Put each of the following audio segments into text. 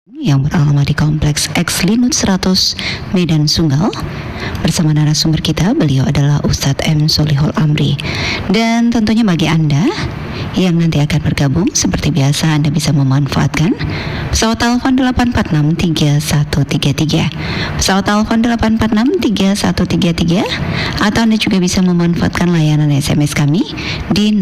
yang beralamat di Kompleks X Linut 100 Medan Sunggal. Bersama narasumber kita, beliau adalah Ustadz M. Solihul Amri. Dan tentunya bagi Anda yang nanti akan bergabung, seperti biasa Anda bisa memanfaatkan pesawat telepon 846-3133, pesawat telepon 846-3133, atau Anda juga bisa memanfaatkan layanan SMS kami di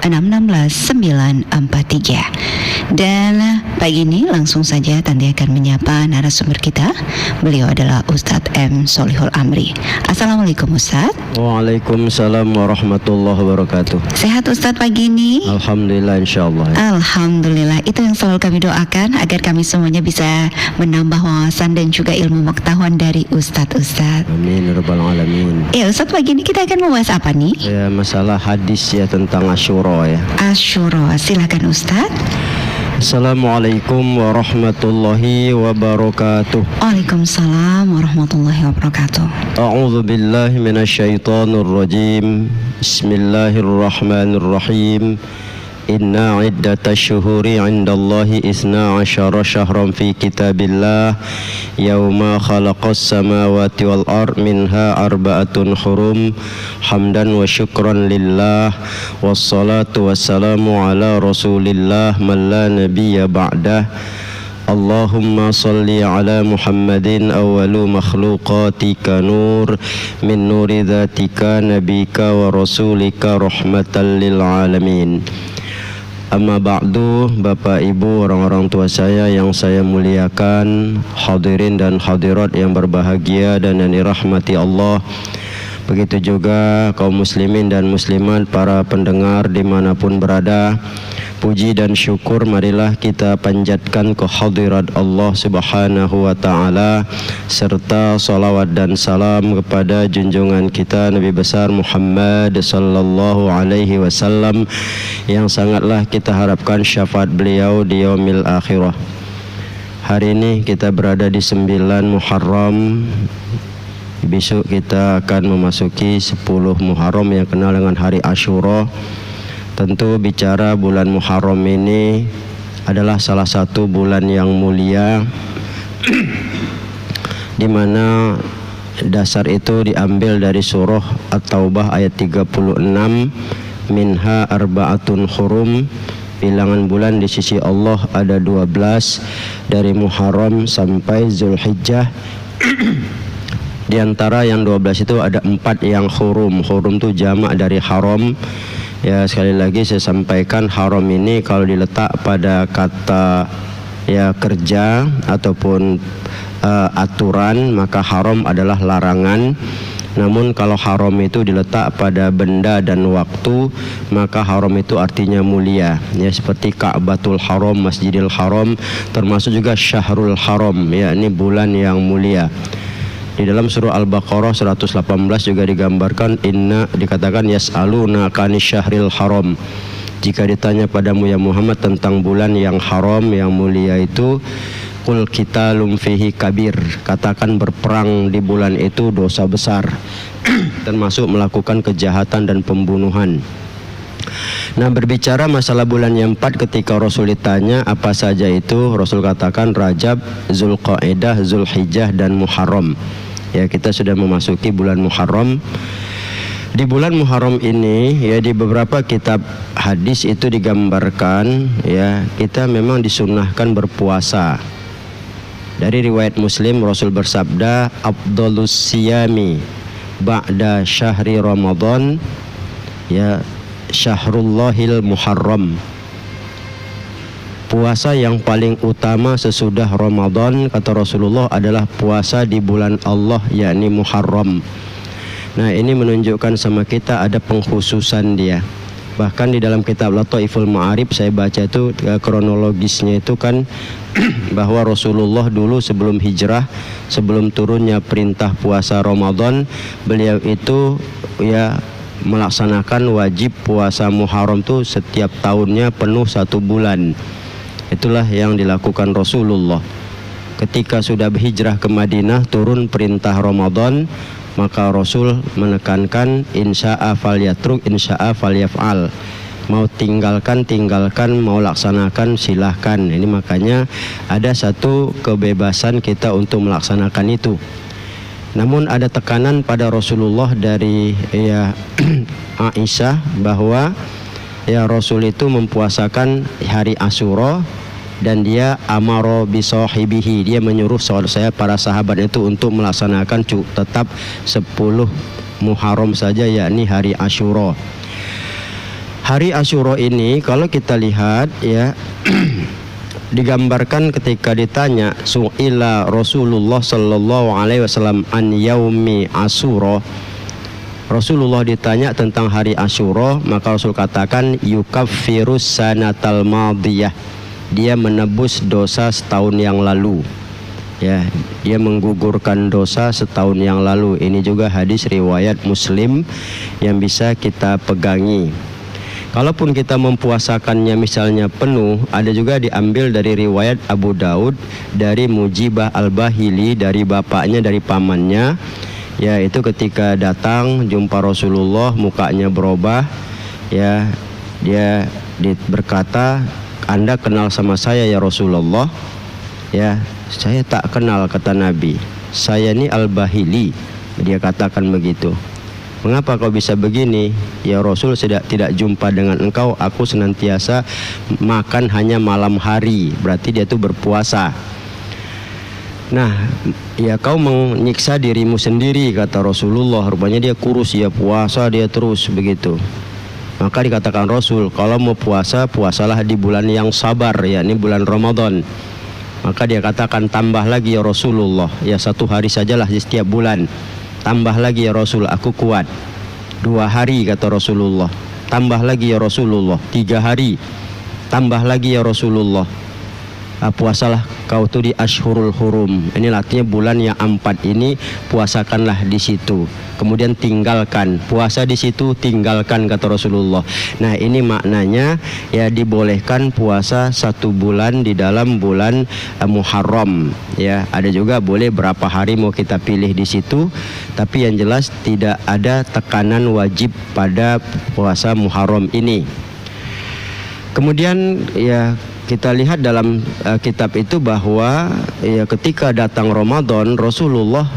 0811-616-943. Dan pagi ini langsung saja Tanti akan menyapa narasumber kita. Beliau adalah Ustadz M. Solihul Amri. Assalamualaikum Ustadz. Waalaikumsalam warahmatullahi wabarakatuh. Sehat Ustadz pagi ini? Alhamdulillah, insyaallah. Alhamdulillah, itu yang selalu kami doakan, agar kami semuanya bisa menambah wawasan dan juga ilmu pengetahuan dari Ustadz. Amin rabbal alamin. Ya Ustadz, pagi ini kita akan membahas apa nih? Ya, masalah hadis ya, tentang Asyura ya. Asyura, silakan Ustadz. Assalamualaikum warahmatullahi wabarakatuh. Waalaikumsalam warahmatullahi wabarakatuh. A'udzu billahi minasyaitonir rajim. Bismillahirrahmanirrahim. Inna iddatash syuhuri 'indallahi 12 syahran fi kitabillah yauma khalaqas samawati wal ard minha arba'atun hurum hamdan wa syukran lillah wassalatu wassalamu ala rasulillah man la nabiyya ba'dah. Allahumma salli ala Muhammadin awwalu makhluqatika nur min nuri dhatika nabika wa rasulika rahmatan lil alamin. Amma ba'du, Bapak Ibu, orang-orang tua saya yang saya muliakan, hadirin dan hadirat yang berbahagia dan yang dirahmati Allah. Begitu juga kaum muslimin dan muslimat, para pendengar dimanapun berada. Puji dan syukur marilah kita panjatkan ke hadirat Allah Subhanahu wa ta'ala, serta salawat dan salam kepada junjungan kita Nabi besar Muhammad sallallahu alaihi wasallam, yang sangatlah kita harapkan syafaat beliau di yaumil akhirah. Hari ini kita berada di 9 Muharram. Besok kita akan memasuki 10 Muharram yang kenal dengan hari Asyura. Tentu bicara bulan Muharram ini adalah salah satu bulan yang mulia, di mana dasar itu diambil dari surah At-Taubah ayat 36, minha arba'atun hurum, bilangan bulan di sisi Allah ada 12, dari Muharram sampai Zulhijjah. Di antara yang 12 itu ada 4 yang hurum. Hurum itu jamak dari haram. Ya, sekali lagi saya sampaikan, haram ini kalau diletak pada kata ya kerja ataupun aturan, maka haram adalah larangan. Namun kalau haram itu diletak pada benda dan waktu, maka haram itu artinya mulia. Ya, seperti Ka'batul Haram, Masjidil Haram, termasuk juga Syahrul Haram, yakni bulan yang mulia. Di dalam surah Al-Baqarah 118 juga digambarkan, dikatakan yas'aluna kani syahril haram. Jika ditanya padamu ya Muhammad tentang bulan yang haram, yang mulia itu, qul qitalum fihi kabir, katakan berperang di bulan itu dosa besar, termasuk melakukan kejahatan dan pembunuhan. Nah, berbicara masalah bulan yang 4, ketika Rasul ditanya apa saja itu, Rasul katakan Rajab, Zulqa'dah, Zulhijjah dan Muharram. Ya, kita sudah memasuki bulan Muharram. Di bulan Muharram ini ya, di beberapa kitab hadis itu digambarkan ya, kita memang disunnahkan berpuasa. Dari riwayat Muslim, Rasul bersabda, afdhalus siyami ba'da syahri Ramadan ya Syahrullahil Muharram. Puasa yang paling utama sesudah Ramadan, kata Rasulullah, adalah puasa di bulan Allah, yakni Muharram. Nah, ini menunjukkan sama kita ada pengkhususan dia. Bahkan di dalam kitab Lataiful Ma'arif saya baca itu kronologisnya itu kan bahwa Rasulullah dulu sebelum hijrah, sebelum turunnya perintah puasa Ramadan, beliau itu ya melaksanakan wajib puasa Muharram itu setiap tahunnya penuh 1 bulan. Itulah yang dilakukan Rasulullah. Ketika sudah berhijrah ke Madinah, turun perintah Ramadan, maka Rasul menekankan insya'a falyatruk, insya'a falyaf'al. mau tinggalkan, mau laksanakan silahkan. Ini makanya ada satu kebebasan kita untuk melaksanakan itu. Namun ada tekanan pada Rasulullah dari Aisyah bahwa Rasul itu mempuasakan hari Asyura, dan dia amaro bisahibihi, dia menyuruh para sahabat itu untuk melaksanakan tetap 10 Muharram saja, yakni hari Asyura. Hari Asyura ini kalau kita lihat digambarkan ketika ditanya su'ila Rasulullah sallallahu alaihi wasallam an yaumi Asyura. Rasulullah ditanya tentang hari Asyura, maka Rasul katakan yukaffirus sanatal madiyah. Dia menebus dosa setahun yang lalu. Dia menggugurkan dosa setahun yang lalu. Ini juga hadis riwayat Muslim yang bisa kita pegangi. Kalaupun kita mempuasakannya misalnya penuh, ada juga diambil dari riwayat Abu Daud dari Mujibah Al-Bahili, dari bapaknya, dari pamannya. Itu ketika datang jumpa Rasulullah, mukanya berubah. Dia berkata, Anda kenal sama saya ya Rasulullah? Saya tak kenal, kata Nabi. Saya ini Al-Bahili. Dia katakan begitu. Mengapa kau bisa begini? Ya Rasul, tidak jumpa dengan engkau, aku senantiasa makan hanya malam hari. Berarti dia itu berpuasa. Nah, kau menyiksa dirimu sendiri, kata Rasulullah. Rupanya dia kurus, puasa dia terus begitu. Maka dikatakan Rasul, kalau mau puasa, puasalah di bulan yang sabar, yakni bulan Ramadan. Maka dia katakan, tambah lagi ya Rasulullah, 1 hari sajalah di setiap bulan. Tambah lagi ya Rasul, aku kuat. 2 hari, kata Rasulullah. Tambah lagi ya Rasulullah, 3 hari. Tambah lagi ya Rasulullah. Puasalah kau tuh di Ashhurul Hurum. Ini artinya bulan yang 4 ini, puasakanlah di situ. Kemudian tinggalkan, puasa di situ, tinggalkan, kata Rasulullah. Nah, ini maknanya dibolehkan puasa 1 bulan di dalam bulan Muharram. Ada juga boleh berapa hari mau kita pilih di situ, tapi yang jelas tidak ada tekanan wajib pada puasa Muharram ini. Kemudian kita lihat dalam kitab itu bahwa ketika datang Ramadan, Rasulullah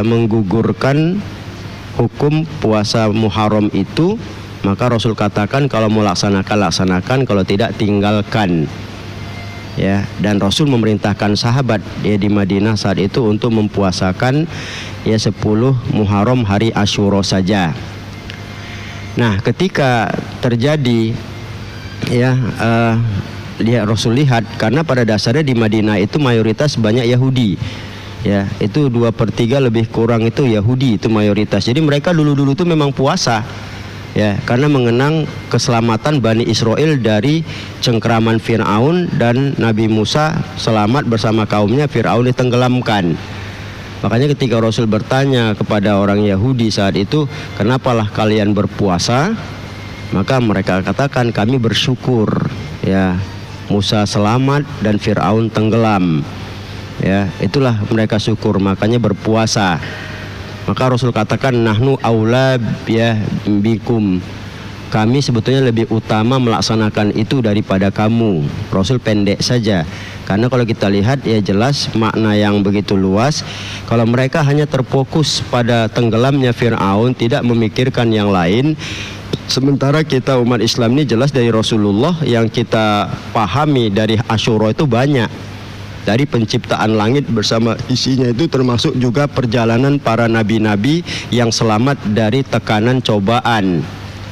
menggugurkan hukum puasa Muharram itu. Maka Rasul katakan kalau mau laksanakan, kalau tidak tinggalkan. Dan Rasul memerintahkan sahabat di Madinah saat itu untuk mempuasakan 10 Muharram hari Asyura saja. Nah, ketika terjadi Rasul lihat, karena pada dasarnya di Madinah itu mayoritas banyak Yahudi. Itu 2/3 lebih kurang itu Yahudi, itu mayoritas. Jadi mereka dulu itu memang puasa, karena mengenang keselamatan Bani Israel dari cengkeraman Fir'aun, dan Nabi Musa selamat bersama kaumnya, Fir'aun ditenggelamkan. Makanya ketika Rasul bertanya kepada orang Yahudi saat itu, kenapalah kalian berpuasa? Maka mereka katakan, kami bersyukur Musa selamat dan Fir'aun tenggelam. Itulah mereka syukur, makanya berpuasa. Maka Rasul katakan, nahnu aula bikum, kami sebetulnya lebih utama melaksanakan itu daripada kamu. Rasul pendek saja, karena kalau kita lihat jelas makna yang begitu luas. Kalau mereka hanya terfokus pada tenggelamnya Fir'aun, tidak memikirkan yang lain. Sementara kita umat Islam ini jelas dari Rasulullah yang kita pahami dari Asyura itu banyak. Dari penciptaan langit bersama isinya itu, termasuk juga perjalanan para nabi-nabi yang selamat dari tekanan cobaan.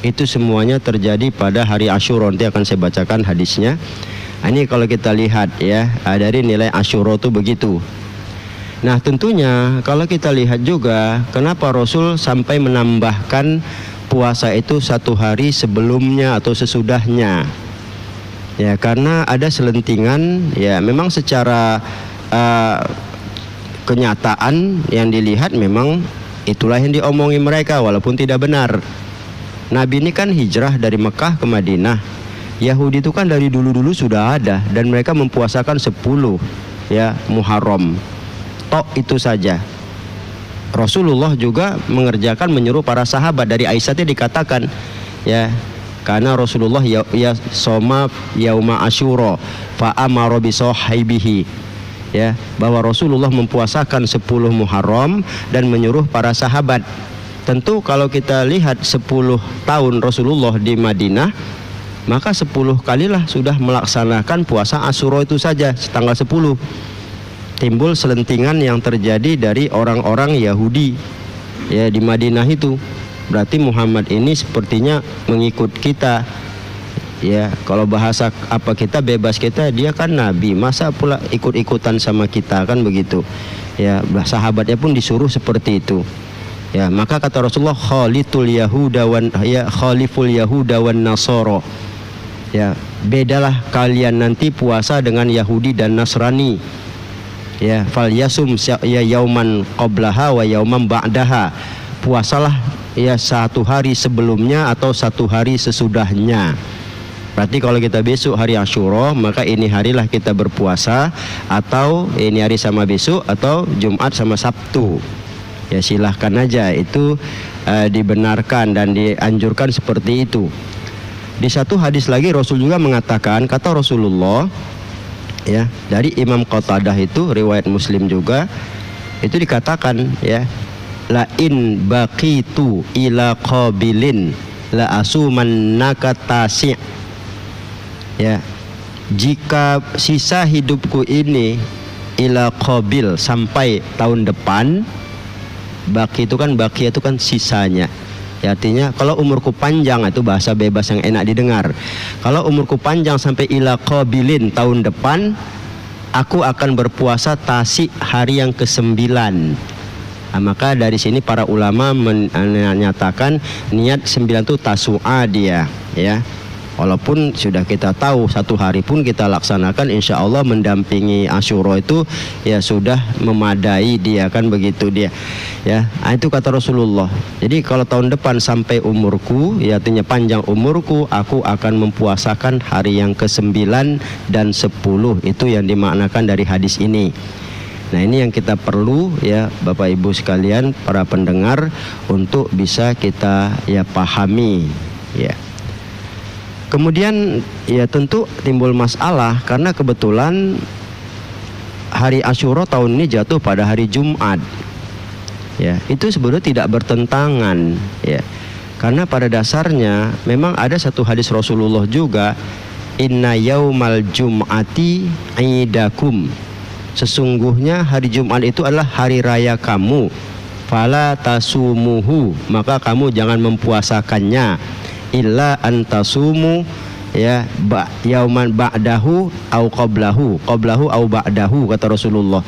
Itu semuanya terjadi pada hari Asyura. Nanti akan saya bacakan hadisnya. Ini kalau kita lihat dari nilai Asyura itu begitu. Nah, tentunya kalau kita lihat juga kenapa Rasul sampai menambahkan puasa itu 1 hari sebelumnya atau sesudahnya. Karena ada selentingan, memang secara kenyataan yang dilihat memang itulah yang diomongi mereka, walaupun tidak benar. Nabi ini kan hijrah dari Mekah ke Madinah. Yahudi itu kan dari dulu-dulu sudah ada, dan mereka mempuasakan 10 Muharram. Tok itu saja. Rasulullah juga mengerjakan, menyuruh para sahabat. Dari Aisyah dikatakan karena Rasulullah ya soma yauma asyura fa amara bi sahibihi, ya, bahwa Rasulullah mempuasakan 10 Muharram dan menyuruh para sahabat. Tentu kalau kita lihat 10 tahun Rasulullah di Madinah, maka 10 kalilah sudah melaksanakan puasa Asyura itu saja tanggal 10. Timbul selentingan yang terjadi dari orang-orang Yahudi, ya, di Madinah itu. Berarti Muhammad ini sepertinya mengikut kita, ya. Kalau bahasa apa kita bebas kita, dia kan nabi, masa pula ikut-ikutan sama kita, kan begitu, ya. Sahabatnya pun disuruh seperti itu, ya. Maka kata Rasulullah, khaliful yahuda wan nasara, ya, bedalah kalian nanti puasa dengan Yahudi dan Nasrani, ya. Fal yasum ya yauman qablaha wa yauman ba'daha, puasalah ya 1 hari sebelumnya atau 1 hari sesudahnya. Berarti kalau kita besok hari Asyura, maka ini harilah kita berpuasa, atau ini hari sama besok, atau Jumat sama Sabtu. Ya silahkan aja, itu dibenarkan dan dianjurkan seperti itu. Di satu hadis lagi Rasul juga mengatakan, kata Rasulullah, ya, dari Imam Qatadah itu riwayat Muslim juga, itu dikatakan, ya, la in baqitu ila qabilin la asumannaka tasi', ya, jika sisa hidupku ini ila qabil, sampai tahun depan. Baki itu kan sisanya, ya, artinya kalau umurku panjang, itu bahasa bebas yang enak didengar. Kalau umurku panjang sampai ila qabilin, tahun depan, aku akan berpuasa tasi, hari yang ke-9. Nah, maka dari sini para ulama menyatakan niat 9 itu tasu'a dia, ya. Walaupun sudah kita tahu 1 hari pun kita laksanakan, insya Allah mendampingi Asyura itu ya sudah memadai dia, kan begitu dia, ya. Nah, itu kata Rasulullah. Jadi kalau tahun depan sampai umurku, ya, artinya panjang umurku, aku akan mempuasakan hari yang ke-9 dan 10. Itu yang dimaknakan dari hadis ini. Nah, ini yang kita perlu, ya, Bapak Ibu sekalian, para pendengar, untuk bisa kita ya pahami, ya. Kemudian ya tentu timbul masalah karena kebetulan hari Asyura tahun ini jatuh pada hari Jumat. Ya, itu sebenarnya tidak bertentangan, ya. Karena pada dasarnya memang ada satu hadis Rasulullah juga, inna yaumal jum'ati aidakum, sesungguhnya hari Jumat itu adalah hari raya kamu, fala tasumuhu, maka kamu jangan mempuasakannya, illa antasumu, ya, yauman ba'dahu au qablahu au ba'dahu, kata Rasulullah.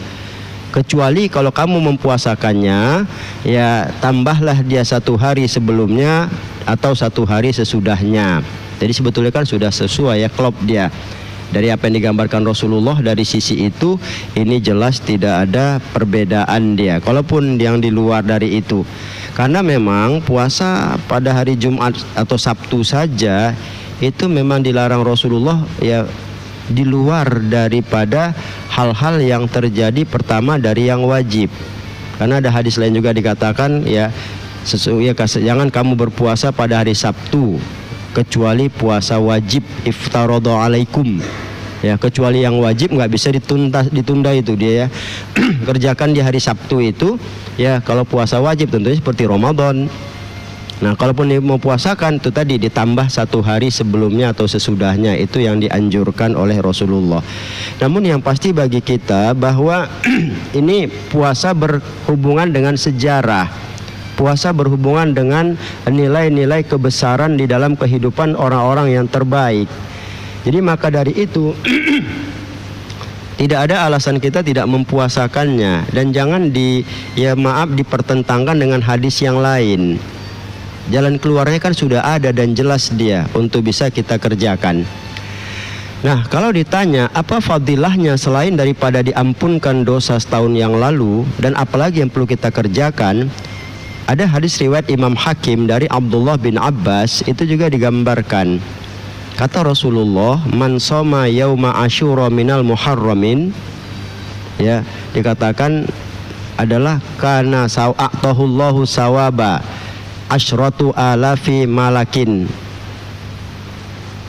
Kecuali kalau kamu mempuasakannya, ya, tambahlah dia 1 hari sebelumnya atau 1 hari sesudahnya. Jadi sebetulnya kan sudah sesuai, ya, klop dia. Dari apa yang digambarkan Rasulullah dari sisi itu, ini jelas tidak ada perbedaan dia, kalaupun yang di luar dari itu. Karena memang puasa pada hari Jumat atau Sabtu saja itu memang dilarang Rasulullah, ya, di luar daripada hal-hal yang terjadi, pertama dari yang wajib. Karena ada hadis lain juga dikatakan, ya, jangan kamu berpuasa pada hari Sabtu kecuali puasa wajib iftaradha alaikum, ya, kecuali yang wajib nggak bisa ditunda itu dia, ya. Kerjakan di hari Sabtu itu, ya, kalau puasa wajib tentunya seperti Ramadan. Nah, kalaupun mau puasakan itu tadi ditambah 1 hari sebelumnya atau sesudahnya, itu yang dianjurkan oleh Rasulullah. Namun yang pasti bagi kita bahwa ini puasa berhubungan dengan sejarah, puasa berhubungan dengan nilai-nilai kebesaran di dalam kehidupan orang-orang yang terbaik. Jadi maka dari itu tidak ada alasan kita tidak mempuasakannya, dan jangan dipertentangkan dengan hadis yang lain. Jalan keluarnya kan sudah ada dan jelas dia untuk bisa kita kerjakan. Nah, kalau ditanya apa fadilahnya selain daripada diampunkan dosa setahun yang lalu, dan apalagi yang perlu kita kerjakan, ada hadis riwayat Imam Hakim dari Abdullah bin Abbas, itu juga digambarkan. Kata Rasulullah, man soma yauma asyura minal muharramin, ya, dikatakan adalah kana sa'atahullahu sawaba asyratu alafi malakin,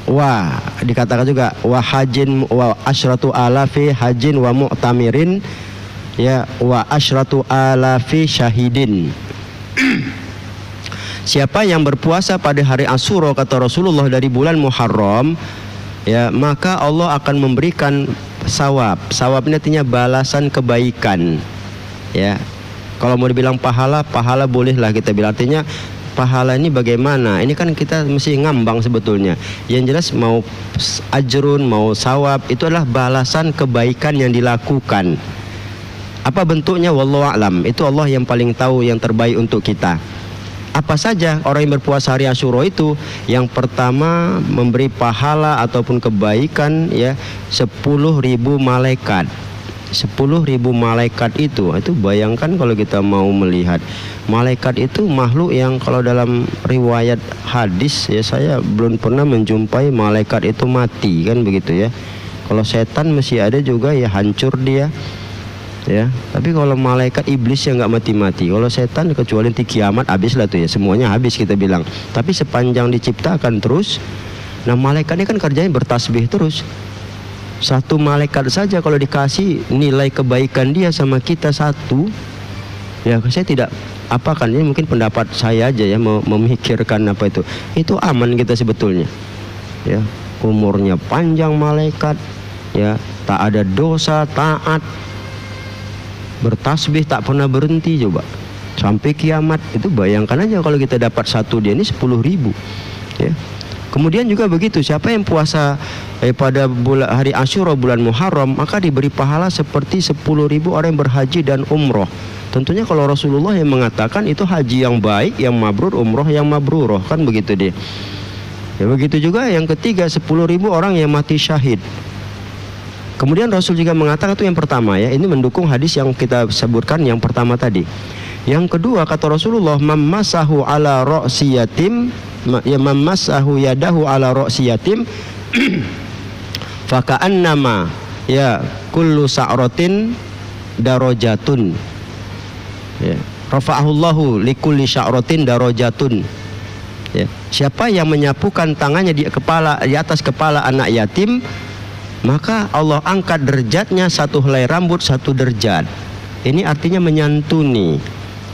wa dikatakan juga wa hajin wa asyratu alafi hajin wa mu'tamirin, ya, wa asyratu alafi syahidin. Siapa yang berpuasa pada hari Asyura, kata Rasulullah, dari bulan Muharram, ya, maka Allah akan memberikan sawab. Sawab ini artinya balasan kebaikan. Ya, kalau mau dibilang pahala, pahala bolehlah kita bilang. Artinya pahala ini bagaimana? Ini kan kita mesti ngambang sebetulnya. Yang jelas mau ajrun, mau sawab, itu adalah balasan kebaikan yang dilakukan. Apa bentuknya? Wallahu a'lam. Itu Allah yang paling tahu yang terbaik untuk kita. Apa saja orang yang berpuasa hari Asyura itu? Yang pertama, memberi pahala ataupun kebaikan, ya, 10.000 malaikat. 10.000 malaikat itu bayangkan kalau kita mau melihat malaikat itu makhluk yang kalau dalam riwayat hadis, ya, saya belum pernah menjumpai malaikat itu mati, kan begitu ya. Kalau setan masih ada juga, ya, hancur dia. Ya, tapi kalau malaikat iblis yang nggak mati-mati, kalau setan kecuali nanti kiamat habislah tuh, ya, semuanya habis kita bilang. Tapi sepanjang diciptakan terus, nah malaikat ini kan kerjanya bertasbih terus. Satu malaikat saja kalau dikasih nilai kebaikan dia sama kita satu, ya, saya tidak apakan, ini mungkin pendapat saya aja, ya, memikirkan apa itu aman kita sebetulnya, ya, umurnya panjang malaikat, ya, tak ada dosa, taat, bertasbih tak pernah berhenti, coba sampai kiamat. Itu bayangkan aja kalau kita dapat satu dia ini 10.000, ya. Kemudian juga begitu, siapa yang puasa pada hari Asyura bulan Muharram, maka diberi pahala seperti 10.000 orang yang berhaji dan umroh. Tentunya kalau Rasulullah yang mengatakan itu haji yang baik, yang mabrur, umroh yang mabruroh, kan begitu dia. Ya, begitu juga yang ketiga, 10.000 orang yang mati syahid. Kemudian Rasul juga mengatakan, itu yang pertama, ya, ini mendukung hadis yang kita sebutkan yang pertama tadi. Yang kedua, kata Rasulullah, mammasahu ala ra'si yatim, ya, mammasahu yadahu ala ra'si yatim faka'annama, ya, kullu sa'ratin darajatun, ya, rafa'ahullahu likulli sya'ratin darajatun. Ya, siapa yang menyapukan tangannya di atas kepala anak yatim, maka Allah angkat derajatnya satu helai rambut, satu derajat. Ini artinya menyantuni,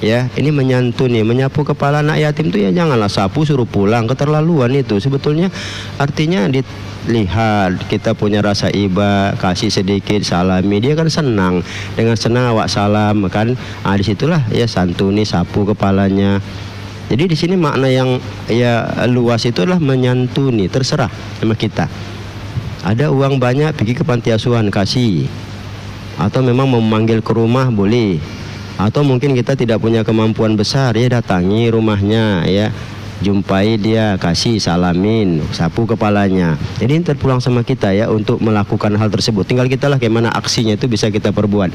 ya, ini menyantuni, menyapu kepala anak yatim itu, ya, janganlah sapu suruh pulang, keterlaluan itu. Sebetulnya artinya dilihat kita punya rasa iba, kasih sedikit, salami, dia kan senang, dengan senang awak salam, kan, disitulah, ya, santuni, sapu kepalanya. Jadi di sini makna yang, ya, luas itu adalah menyantuni, terserah sama kita. Ada uang banyak, pergi ke panti asuhan, kasih. Atau memang memanggil ke rumah, boleh. Atau mungkin kita tidak punya kemampuan besar, ya, datangi rumahnya, ya, jumpai dia, kasih, salamin, sapu kepalanya. Jadi ini terpulang sama kita, ya, untuk melakukan hal tersebut. Tinggal kita lah bagaimana aksinya itu bisa kita perbuat.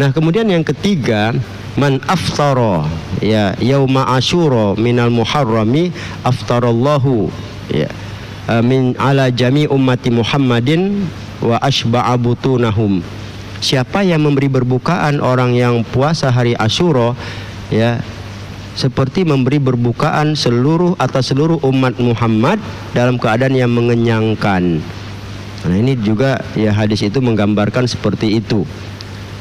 Nah, kemudian yang ketiga, man aftara, ya, yauma asyura minal muharrami aftarallahu, ya, min ala jami ummati Muhammadin wa ashba'a butunahum. Siapa yang memberi berbukaan orang yang puasa hari Asyura, ya, seperti memberi berbukaan seluruh atas seluruh umat Muhammad dalam keadaan yang mengenyangkan. Nah, ini juga, ya, hadis itu menggambarkan seperti itu.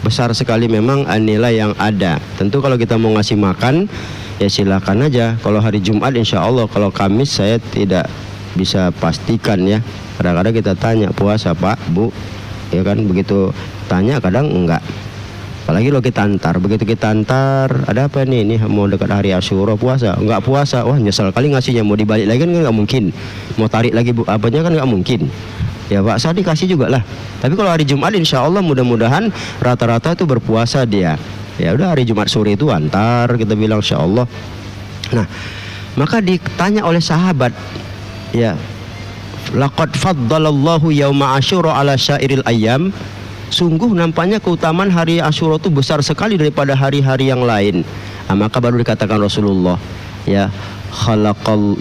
Besar sekali memang nilai yang ada. Tentu kalau kita mau ngasih makan, ya, silakan aja. Kalau hari Jumat insya Allah, kalau Kamis saya tidak bisa pastikan, ya. Kadang-kadang kita tanya, puasa Pak, Bu, ya kan, begitu tanya kadang enggak. Apalagi lo kita antar, begitu kita antar, ada apa nih, ini mau dekat hari Asyura, puasa, enggak puasa, wah nyesal kali ngasihnya, mau dibalik lagi kan enggak mungkin, mau tarik lagi apanya kan enggak mungkin. Ya Pak, saya dikasih juga lah. Tapi kalau hari Jumat insya Allah mudah-mudahan rata-rata itu berpuasa dia. Ya udah, hari Jumat sore itu antar, kita bilang insya Allah. Nah, maka ditanya oleh sahabat, ya, laqad faddalallahu yauma asyura ala syairil ayyam. Sungguh nampaknya keutamaan hari Asyura itu besar sekali daripada hari-hari yang lain. Nah, maka baru dikatakan Rasulullah, ya, khalaqal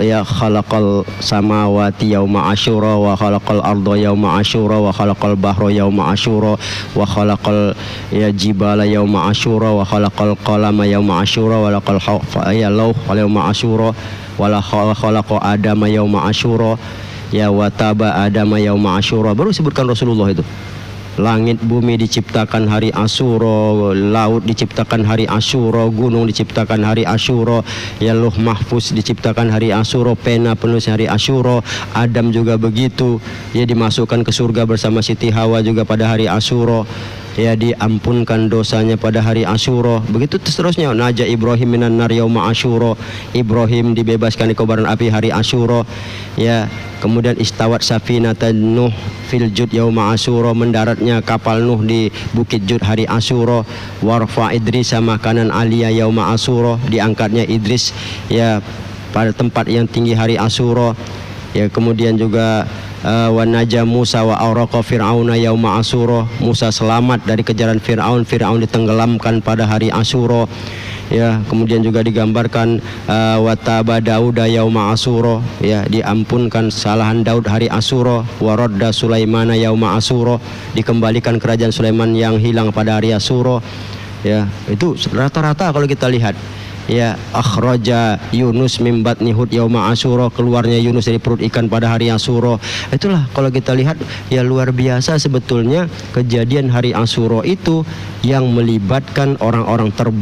samawati yauma asyura wa khalaqal arda yauma asyura wa khalaqal bahra yauma asyura wa khalaqal, ya, jibala yauma asyura wa khalaqal qalama yauma asyura wa laqal lauh yauma asyura wa la khalaqa adama yauma asyura. ya wataba adama yauma asyura, baru sebutkan Rasulullah itu. Langit bumi diciptakan hari Asyura, laut diciptakan hari Asyura, gunung diciptakan hari Asyura, ya Lauh Mahfuz diciptakan hari Asyura, pena penulis hari Asyura, Adam juga begitu, ya dimasukkan ke surga bersama Siti Hawa juga pada hari Asyura, ya diampunkan dosanya pada hari Asyura. Begitu seterusnya. Naja Ibrahim minan nar yauma Asyura, Ibrahim dibebaskan di kobaran api hari Asyura. Ya, kemudian istawat safinatan Nuh fil Jud yauma Asyura, mendaratnya kapal Nuh di Bukit Jud hari Asyura. Warfa Idris sama kanan Aliyah yauma Asyura, diangkatnya Idris ya pada tempat yang tinggi hari Asyura. Ya, kemudian juga wa naja Musa wa awraqa Fir'auna yauma Asyura, Musa selamat dari kejaran Fir'aun, Fir'aun ditenggelamkan pada hari Asyura. Ya, kemudian juga digambarkan wa taba Dauda yauma Asyura, ya diampunkan kesalahan Daud hari Asyura. Wa radda Sulaimana yauma Asyura, dikembalikan kerajaan Sulaiman yang hilang pada hari Asyura. Ya, itu rata-rata kalau kita lihat. Ya, akhraja Yunus min batni Hud yauma Asyura, keluarnya Yunus dari perut ikan pada hari Asyura. Itulah kalau kita lihat, ya luar biasa sebetulnya kejadian hari Asyura itu yang melibatkan orang-orang terbaik